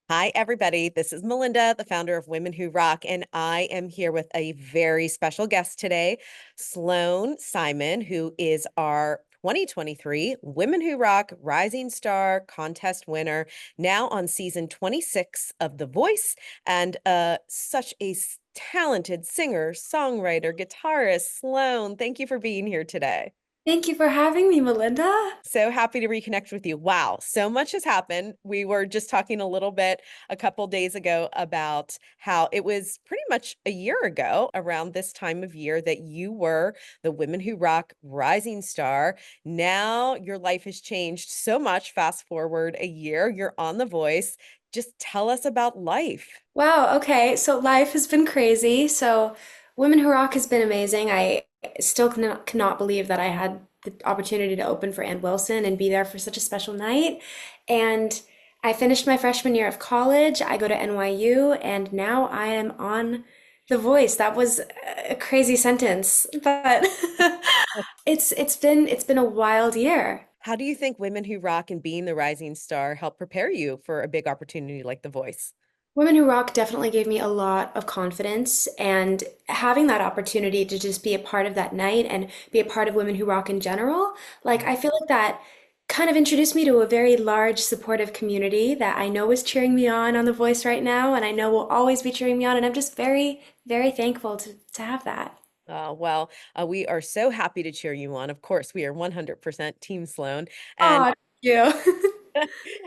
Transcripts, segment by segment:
Hi, everybody. This is Melinda, the founder of Women Who Rock, and I am here with a very special guest today, Sloane Simon, who is our 2023 Women Who Rock Rising Star contest winner, now on season 26 of The Voice, and such a talented singer, songwriter, guitarist. Sloane, thank you for being here today. Thank you for having me, Melinda. So happy to reconnect with you. Wow, so much has happened. We were just talking a little bit a couple days ago about how it was pretty much a year ago around this time of year that you were the Women Who Rock Rising Star. Now your life has changed so much. Fast forward a year, you're on The Voice. Just tell us about life. Wow, okay. So life has been crazy. So Women Who Rock has been amazing. I still cannot believe that I had the opportunity to open for Ann Wilson and be there for such a special night. And I finished my freshman year of college. I go to NYU, and now I am on The Voice. That was a crazy sentence, but it's been a wild year. How do you think Women Who Rock and being the rising star help prepare you for a big opportunity like The Voice? Women Who Rock definitely gave me a lot of confidence, and having that opportunity to just be a part of that night and be a part of Women Who Rock in general, like I feel like that kind of introduced me to a very large supportive community that I know is cheering me on The Voice right now, and I know will always be cheering me on, and I'm just very, very thankful to have that. We are so happy to cheer you on. Of course, we are 100% Team Sloan, and Oh, thank you.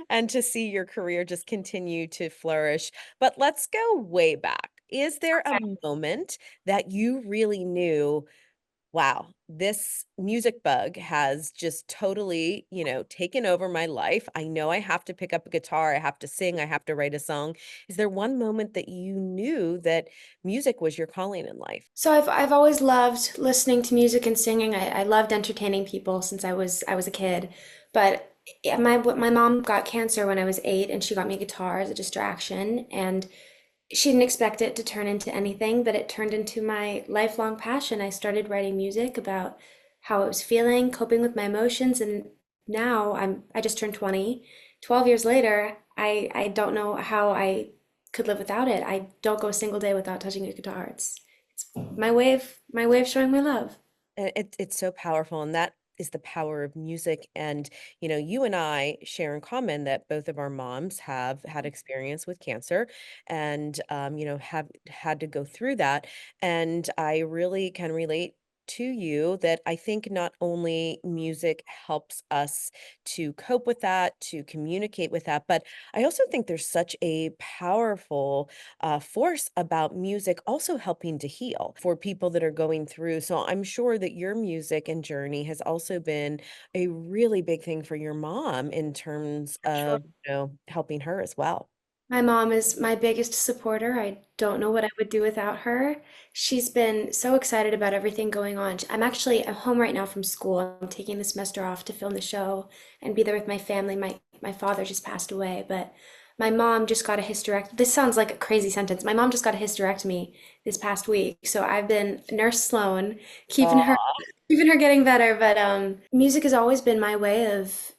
and to see your career just continue to flourish. But let's go way back. Is there a moment that you really knew, wow, this music bug has just totally, taken over my life. I know I have to pick up a guitar, I have to sing, I have to write a song. Is there one moment that you knew that music was your calling in life? So I've always loved listening to music and singing. I loved entertaining people since I was a kid. But yeah, my mom got cancer when I was 8, and she got me a guitar as a distraction. And she didn't expect it to turn into anything, but it turned into my lifelong passion. I started writing music about how I was feeling, coping with my emotions, and now I just turned 20. 12 years later, I don't know how I could live without it. I don't go a single day without touching a guitar. It's my way of showing my love. It's so powerful, and that is the power of music. And you and I share in common that both of our moms have had experience with cancer, and have had to go through that. And I really can relate to you that I think not only music helps us to cope with that, to communicate with that, but I also think there's such a powerful force about music also helping to heal for people that are going through. So I'm sure that your music and journey has also been a really big thing for your mom in terms of, helping her as well. My mom is my biggest supporter. I don't know what I would do without her. She's been so excited about everything going on. I'm home right now from school. I'm taking the semester off to film the show and be there with my family. My father just passed away, but my mom just got a hysterectomy. This sounds like a crazy sentence. My mom just got a hysterectomy this past week. So I've been Nurse Sloan, keeping her Aw. keeping her getting better, but music has always been my way of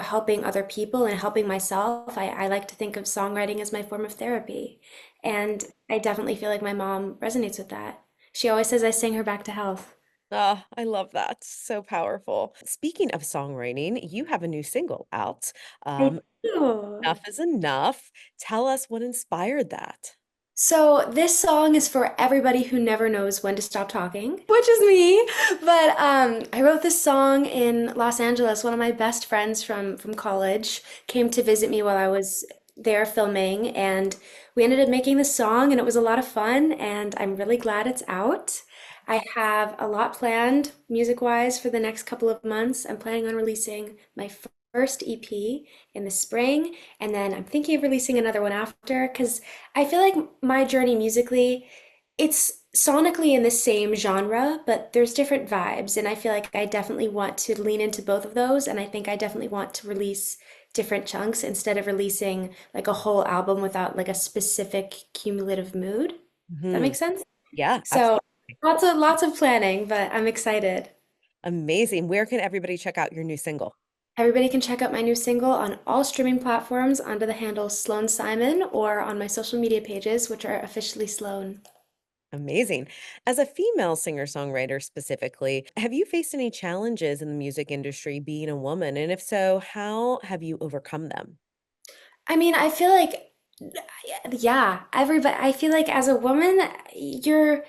helping other people and helping myself. I like to think of songwriting as my form of therapy. And I definitely feel like my mom resonates with that. She always says I sing her back to health. Oh, I love that. So powerful. Speaking of songwriting, you have a new single out. I Um, do. Enough is Enough. Tell us what inspired that. So this song is for everybody who never knows when to stop talking, which is me. But I wrote this song in Los Angeles. One of my best friends from college came to visit me while I was there filming, and we ended up making this song, and it was a lot of fun. And I'm really glad it's out. I have a lot planned music-wise for the next couple of months. I'm planning on releasing my first EP in the spring, and then I'm thinking of releasing another one after because I feel like my journey musically, it's sonically in the same genre, but there's different vibes. And I feel like I definitely want to lean into both of those. And I think I definitely want to release different chunks instead of releasing like a whole album without like a specific cumulative mood. That Mhm. makes sense? Yeah, So absolutely. lots of planning, but I'm excited. Amazing. Where can everybody check out your new single? Everybody can check out my new single on all streaming platforms under the handle Sloane Simon or on my social media pages, which are officially Sloane. Amazing. As a female singer-songwriter specifically, have you faced any challenges in the music industry being a woman? And if so, how have you overcome them? I mean, I feel like, yeah, everybody, I feel like as a woman, you're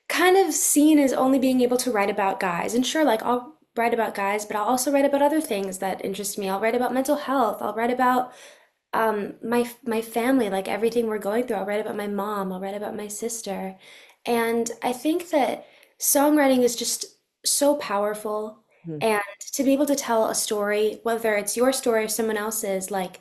kind of seen as only being able to write about guys. And sure, like I'll write about guys, but I'll also write about other things that interest me. I'll write about mental health. I'll write about my family, like everything we're going through. I'll write about my mom. I'll write about my sister. And I think that songwriting is just so powerful. Hmm. And to be able to tell a story, whether it's your story or someone else's, like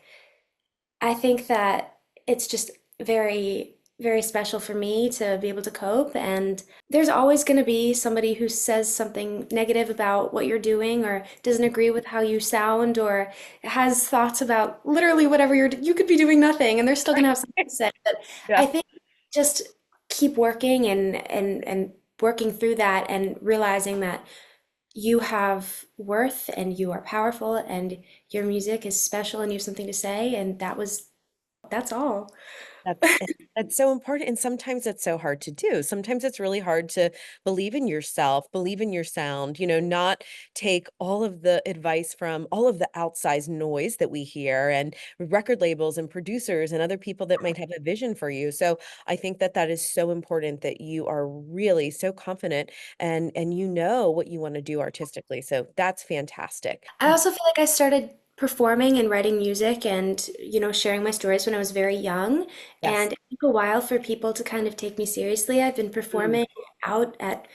I think that it's just very, very special for me to be able to cope. And there's always going to be somebody who says something negative about what you're doing or doesn't agree with how you sound or has thoughts about literally whatever you could be doing nothing and they're still going to have something to say. But Yeah. I think just keep working and working through that and realizing that you have worth and you are powerful and your music is special and you have something to say. And that's all. That's that's so important, and sometimes it's so hard to do. Sometimes it's really hard to believe in yourself, believe in your sound, not take all of the advice from all of the outsized noise that we hear and record labels and producers and other people that might have a vision for you. So I think that that is so important that you are really so confident and you know what you want to do artistically. So that's fantastic. I also feel like I started performing and writing music and, sharing my stories when I was very young. Yes. And it took a while for people to kind of take me seriously. I've been Mm. performing out at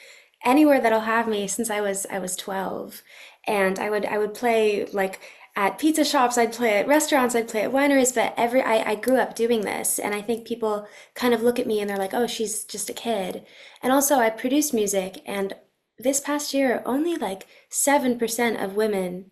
anywhere that'll have me since I was 12. And I would play like at pizza shops, I'd play at restaurants, I'd play at wineries, but I grew up doing this. And I think people kind of look at me and they're like, oh, she's just a kid. And also I produce music and this past year, only like 7% of women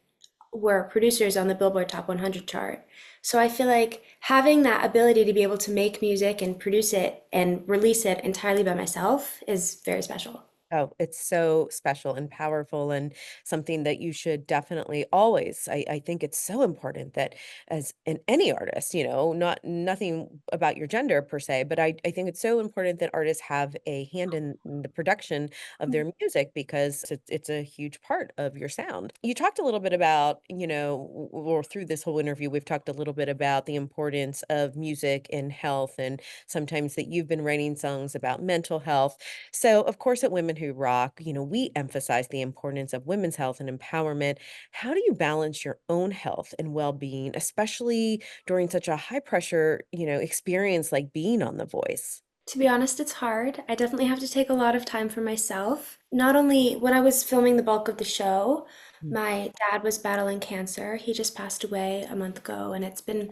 were producers on the Billboard Top 100 chart. So I feel like having that ability to be able to make music and produce it and release it entirely by myself is very special. Oh, it's so special and powerful and something that you should definitely always. I think it's so important that as in any artist, not nothing about your gender per se, but I think it's so important that artists have a hand in the production of their music because it's a huge part of your sound. You talked a little bit about, or through this whole interview, we've talked a little bit about the importance of music and health, and sometimes that you've been writing songs about mental health. So, of course, at Women Who Rock, we emphasize the importance of women's health and empowerment. How do you balance your own health and well-being, especially during such a high pressure, experience like being on The Voice? To be honest, it's hard. I definitely have to take a lot of time for myself. Not only when I was filming the bulk of the show, Mm. my dad was battling cancer. He just passed away a month ago, and it's been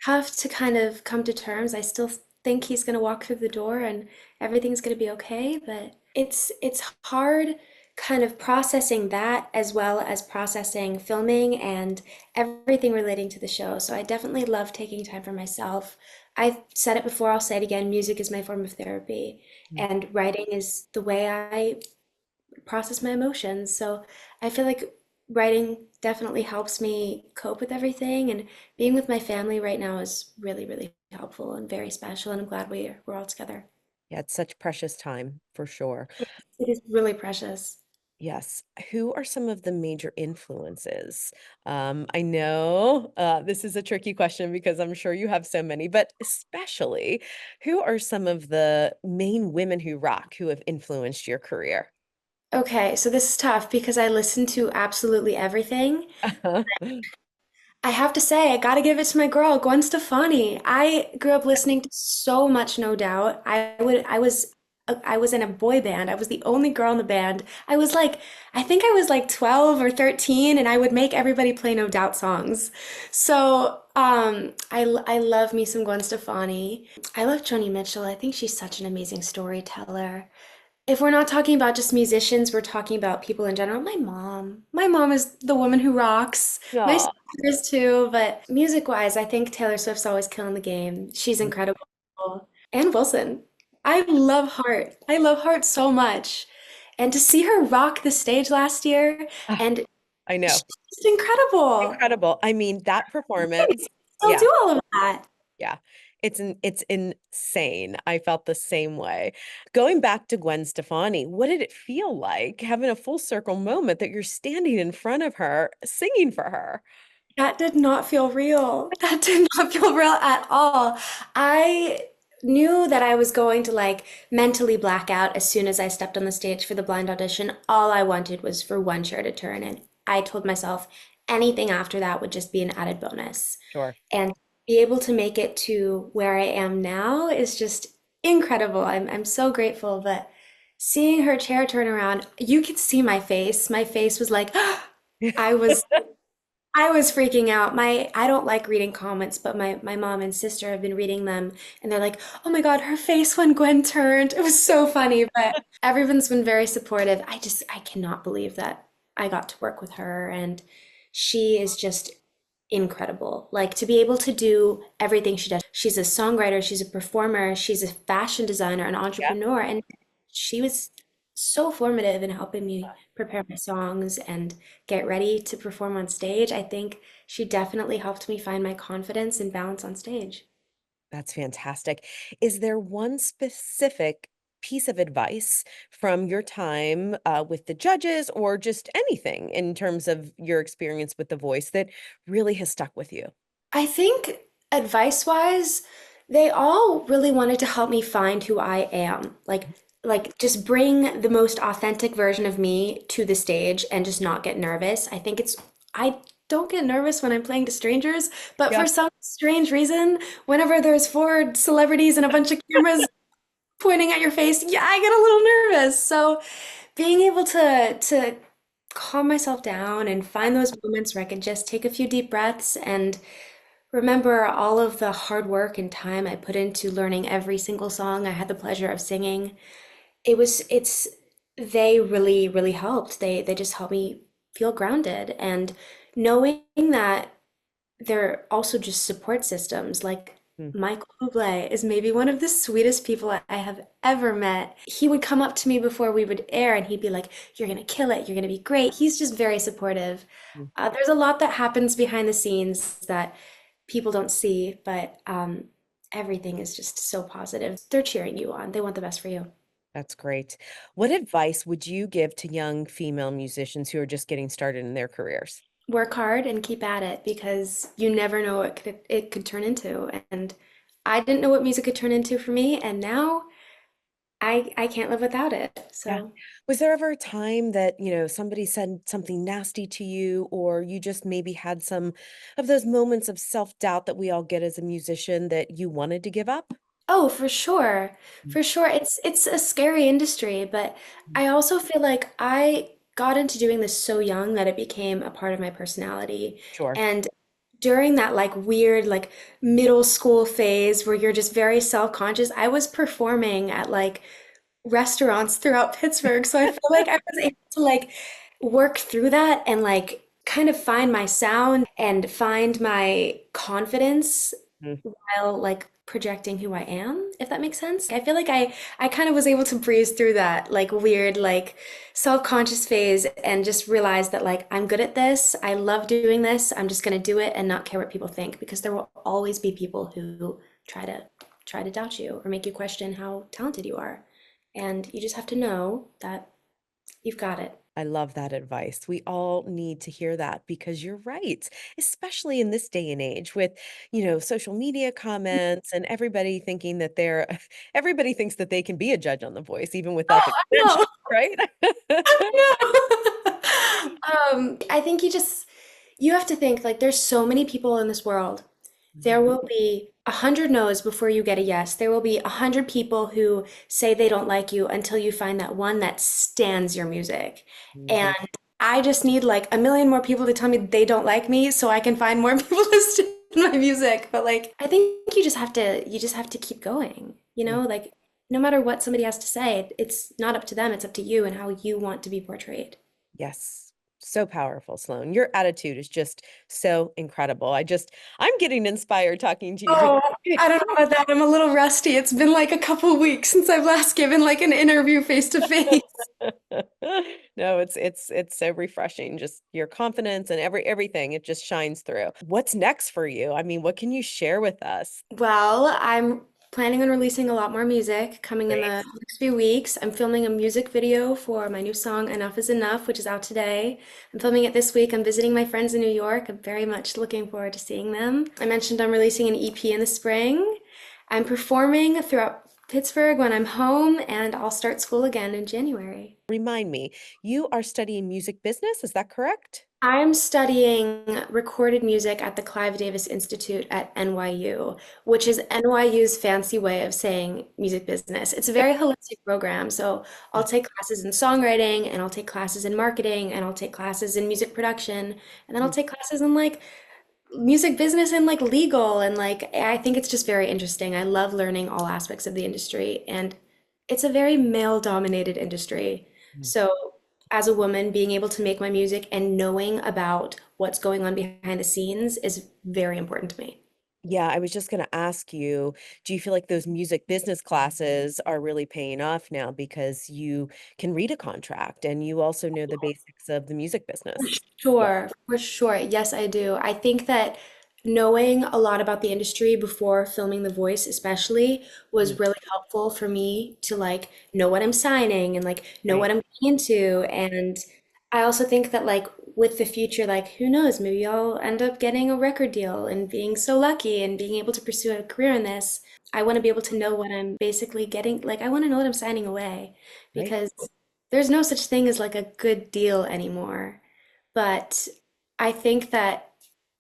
tough to kind of come to terms. I still think he's going to walk through the door and everything's going to be okay, but it's hard kind of processing that as well as processing filming and everything relating to the show. So I definitely love taking time for myself. I've said it before, I'll say it again. Music is my form of therapy, Mm. and writing is the way I process my emotions. So I feel like writing definitely helps me cope with everything, and being with my family right now is really, really helpful and very special, and I'm glad we're all together. Yeah, it's such precious time for sure. It is really precious. Yes. Who are some of the major influences? I know this is a tricky question because I'm sure you have so many, but especially who are some of the main women who rock who have influenced your career? Okay, so this is tough because I listen to absolutely everything. I have to say, I gotta give it to my girl, Gwen Stefani. I grew up listening to so much No Doubt. I was in a boy band. I was the only girl in the band. I think I was like 12 or 13, and I would make everybody play No Doubt songs. So, I love me some Gwen Stefani. I love Joni Mitchell. I think she's such an amazing storyteller. If we're not talking about just musicians, we're talking about people in general. My mom. My mom is the woman who rocks. My Yeah. sister is too, but music-wise, I think Taylor Swift's always killing the game. She's incredible. And Wilson. I love Heart. I love Heart so much. And to see her rock the stage last year and I know. It's incredible. Incredible. I mean, that performance, Still yeah, do all of that. yeah. It's insane. I felt the same way. Going back to Gwen Stefani, what did it feel like having a full circle moment that you're standing in front of her singing for her? That did not feel real. That did not feel real at all. I knew that I was going to like mentally black out as soon as I stepped on the stage for the blind audition. All I wanted was for one chair to turn, and I told myself anything after that would just be an added bonus. Sure. And be able to make it to where I am now is just incredible. I'm so grateful. But seeing her chair turn around, you could see my face. My face was like, I was I was freaking out. I don't like reading comments, but my mom and sister have been reading them and they're like, "Oh my God, her face when Gwen turned." It was so funny, but everyone's been very supportive. I cannot believe that I got to work with her and she is just incredible. Like to be able to do everything she does. She's a songwriter, she's a performer, she's a fashion designer, an Yeah, entrepreneur, and she was so formative in helping me prepare my songs and get ready to perform on stage. I think she definitely helped me find my confidence and balance on stage. that's fantastic. Is there one specific piece of advice from your time with the judges or just anything in terms of your experience with the voice that really has stuck with you? I think advice wise, they all really wanted to help me find who I am. Like just bring the most authentic version of me to the stage and just not get nervous. I don't get nervous when I'm playing to strangers, but Yeah. for some strange reason, whenever there's four celebrities and a bunch of cameras pointing at your face, yeah, I get a little nervous. So being able to calm myself down and find those moments where I can just take a few deep breaths and remember all of the hard work and time I put into learning every single song I had the pleasure of singing. It's they really, really helped. They just helped me feel grounded and knowing that they're also just support systems. Like Mm. Michael Bublé is maybe one of the sweetest people I have ever met. He would come up to me before we would air and he'd be like, "You're gonna kill it. You're gonna be great." He's just very supportive. Mm. There's a lot that happens behind the scenes that people don't see, but everything is just so positive. They're cheering you on. They want the best for you. That's great. What advice would you give to young female musicians who are just getting started in their careers? Work hard and keep at it because you never know what it could turn into. And I didn't know what music could turn into for me, and now I can't live without it. Yeah. So, Was there ever a time that, somebody said something nasty to you, or you just maybe had some of those moments of self-doubt that we all get as a musician that you wanted to give up? oh, for sure. Mm. For sure. It's a scary industry, but Mm. I also feel like I got into doing this so young that it became a part of my personality. Sure. And during that like weird like middle school phase where you're just very self-conscious, I was performing at like restaurants throughout Pittsburgh. So I feel like I was able to like work through that and like kind of find my sound and find my confidence Mm. while like projecting who I am, if that makes sense. I feel like I kind of was able to breeze through that like weird like self-conscious phase and just realize that like I'm good at this. I love doing this. I'm just gonna do it and not care what people think because there will always be people who try to try to doubt you or make you question how talented you are. And you just have to know that you've got it. I love that advice. We all need to hear that because you're right, especially in this day and age with, social media comments and everybody thinking that everybody thinks that they can be a judge on The Voice even without the credentials, No, right? no. I think you have to think like there's so many people in this world. Mhm. There will be 100 no's before you get a yes. There will be 100 people who say they don't like you until you find that one that stands your music. And Mhm. I just need like a million more people to tell me they don't like me so I can find more people to stand my music. But like I think you just have to keep going. Mm. Like no matter what somebody has to say, it's not up to them, it's up to you and how you want to be portrayed. Yes. So powerful, Sloan. Your attitude is just so incredible. I'm getting inspired talking to you Oh, today. I don't know about that. I'm a little rusty. It's been like a couple weeks since I've last given like an interview face to face. No, it's so refreshing, just your confidence and everything, it just shines through. What's next for you? I mean, what can you share with us? Well, I'm planning on releasing a lot more music coming in the Great. next few weeks. I'm filming a music video for my new song, Enough is Enough, which is out today. I'm filming it this week. I'm visiting my friends in New York. I'm very much looking forward to seeing them. I mentioned I'm releasing an EP in the spring. I'm performing throughout Pittsburgh when I'm home, and I'll start school again in January. Remind me, you are studying music business, is that correct? I'm studying recorded music at the Clive Davis Institute at NYU, which is NYU's fancy way of saying music business. It's a very holistic program. So I'll take classes in songwriting, and I'll take classes in marketing, and I'll take classes in music production, and then I'll take classes in like music business and like legal. And like, I think it's just very interesting. I love learning all aspects of the industry, and it's a very male dominated industry. Mhm. So, as a woman, being able to make my music and knowing about what's going on behind the scenes is very important to me. Yeah, I was just gonna ask you, do you feel like those music business classes are really paying off now because you can read a contract and you also know the basics of the music business? Yeah. Sure, for sure. Yes, I do. I think that knowing a lot about the industry before filming The Voice, especially, Mhm. was really helpful for me to like know what I'm signing and like know Right. what I'm getting into. And I also think that like with the future, like who knows, maybe I'll end up getting a record deal and being so lucky and being able to pursue a career in this. I want to be able to know what I'm basically getting. Like I want to know what I'm signing away Right. because there's no such thing as like a good deal anymore. But I think that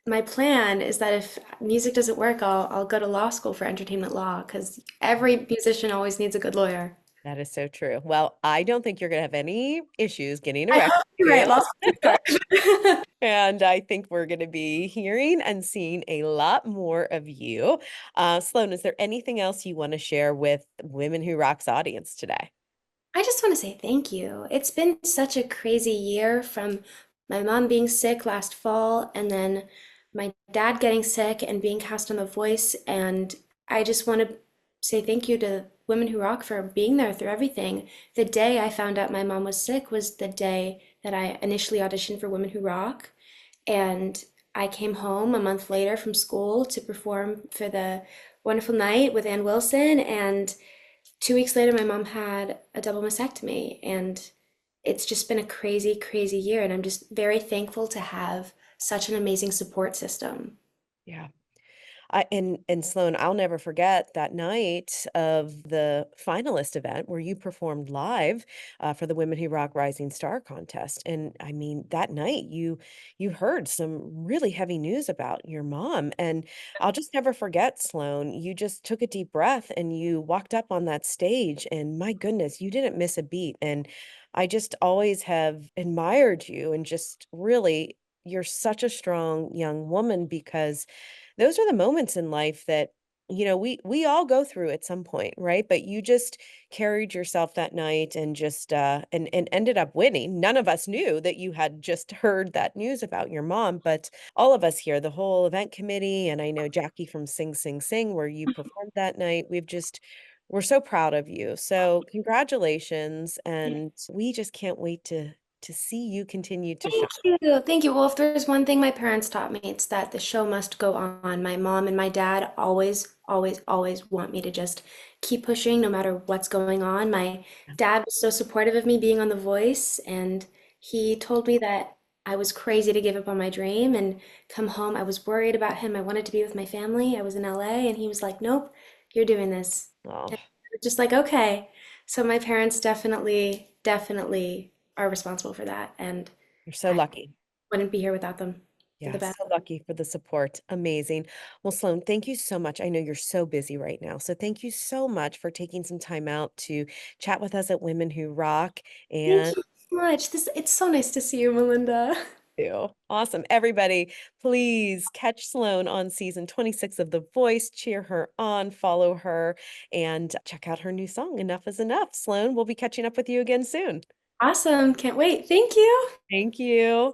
my plan is that if music doesn't work, I'll go to law school for entertainment law because every musician always needs a good lawyer. That is so true. Well, I don't think you're gonna have any issues getting a I record hope you're right. deal. Law school sucks. And I think we're going to be hearing and seeing a lot more of you. Sloan, is there anything else you want to share with Women Who Rocks audience today? I just want to say thank you. It's been such a crazy year from my mom being sick last fall and then my dad getting sick and being cast on The Voice. And I just want to say thank you to Women Who Rock for being there through everything. The day I found out my mom was sick was the day that I initially auditioned for Women Who Rock. And I came home a month later from school to perform for the Wonderful Night with Ann Wilson. And 2 weeks later, my mom had a double mastectomy, and it's just been a crazy, crazy year. And I'm just very thankful to have such an amazing support system. Yeah. And Sloan, I'll never forget that night of the finalist event where you performed live for the Women Who Rock Rising Star contest. And I mean, that night you heard some really heavy news about your mom. And I'll just never forget, Sloan. You just took a deep breath and you walked up on that stage, and my goodness, you didn't miss a beat. And I just always have admired you and just really. You're such a strong young woman because those are the moments in life that, we all go through at some point, right? But you just carried yourself that night and just and ended up winning. None of us knew that you had just heard that news about your mom, but all of us here, the whole event committee, and I know Jackie from Sing Sing Sing, where you performed that night, we're so proud of you. So congratulations, and we just can't wait to see you continue to shine. Thank you. Thank you. Well, if there's one thing my parents taught me, it's that the show must go on. My mom and my dad always, always, always want me to just keep pushing no matter what's going on. My dad was so supportive of me being on The Voice, and he told me that I was crazy to give up on my dream and come home. I was worried about him. I wanted to be with my family. I was in LA, and he was like, "Nope, you're doing this." Oh, And I was just like, "Okay." So my parents definitely, definitely are responsible for that, and you're so I lucky. wouldn't be here without them. They're the Yeah, best. so lucky for the support. Amazing. Well, Sloan, thank you so much. I know you're so busy right now. So thank you so much for taking some time out to chat with us at Women Who Rock. Thank And you so much. It's so nice to see you, Melinda. you. Awesome. Everybody, please catch Sloan on season 26 of The Voice. Cheer her on, follow her, and check out her new song, Enough is Enough. Sloan, we'll be catching up with you again soon. Awesome. Can't wait. Thank you. Thank you.